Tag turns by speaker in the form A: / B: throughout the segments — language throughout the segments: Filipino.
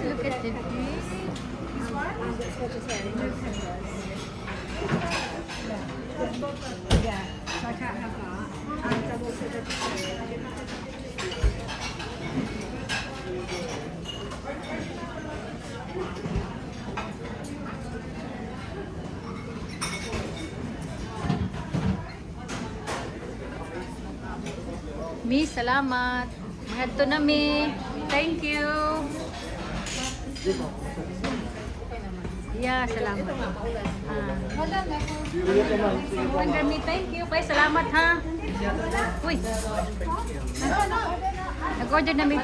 A: Look at the fish.
B: Yeah. So I can't have that. And double sugar.
A: Mi, salamat. Ngadto na mi. Thank you. Yeah, salamat. Wala mi, thank you. Kay salamat ha. Uy. Nag-order na mi.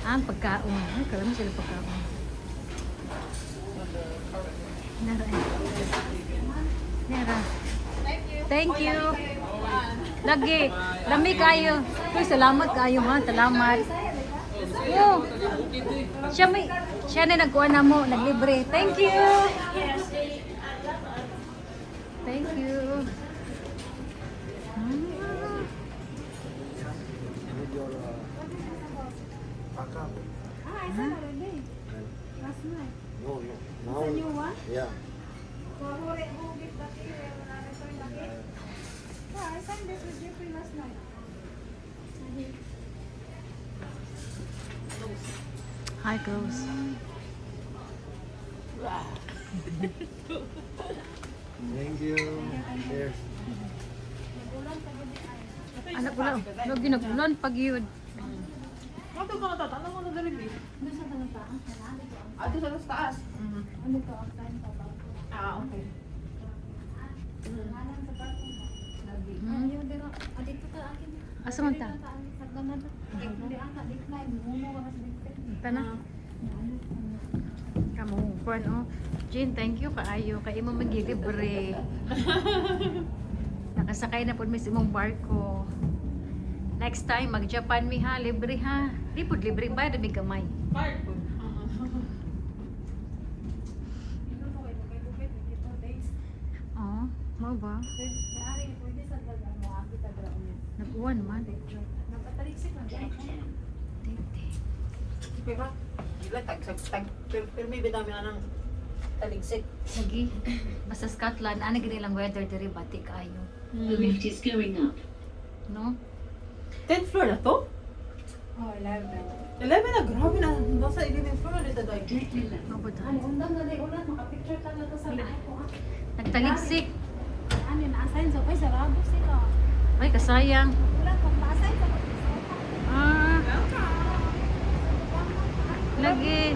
A: Ang pagkaon. Ay, kalami sila pagkaon. Nara. Nara. Thank you. Lagi. Lami kayo. Uy, salamat kayo ha. Salamat. Oh. Siya na nagkuha na mo. Naglibre. Thank you. Thank you.
B: I sent already. Last night.
C: No.
B: It's a new one?
C: Yeah.
B: Yeah, I signed this with Jeffrey last night.
A: Hi, girls.
C: Thank you. Cheers.
A: Anak ko lang. Lagi nagbulan pag yun.
D: Ano ka natata? Ano mo nag-review?
B: Doon sa taas.
D: Ato sa taas.
B: Ano to? Offline pa ba?
D: Okay.
B: Ngalan sa parking ba? Lagi.
A: Hmm.
B: Ayaw, dito. Dito ka akin.
A: Asa man ta?
B: Sa ganun. Hindi ang ka-decline. Mumo ka sa decline.
A: Tana. Kamu, kuan oh. Jean, thank you kaayo kay imo magilibre. Nakasakay na pud mi sa imong barko. Next time mag-Japan mi ha, libre ha. Di pud libre ba mi gamay.
D: Card po.
B: Dito ko kayo. Bukit. Dito days.
A: Oh, mo ba?
B: Maaari, pwede sa dagang mo. Ang kita draon yan.
A: Nag-uwan man.
B: Napataliksik lang.
A: Tete.
D: Pero, gila, pero may bidami anang taligsik.
A: Sige. Basta Scotland, ano gini lang weather diri bati kaayo.
E: The lift is going up.
A: No?
D: 10th floor na to?
B: Oh, 11.
D: 11 na, grabe na. Nasa 11th floor na dito dahil.
E: Take the left.
A: Mabot ha.
B: Ano, undang na rin ulat. Makapicture ka na to sa lahat ko.
A: Nagtaligsik.
B: Ano, na-assign sa sarado sila.
A: Ay, kasayang.
B: Ulat, kung na-assign sa
A: Ah. Lagi.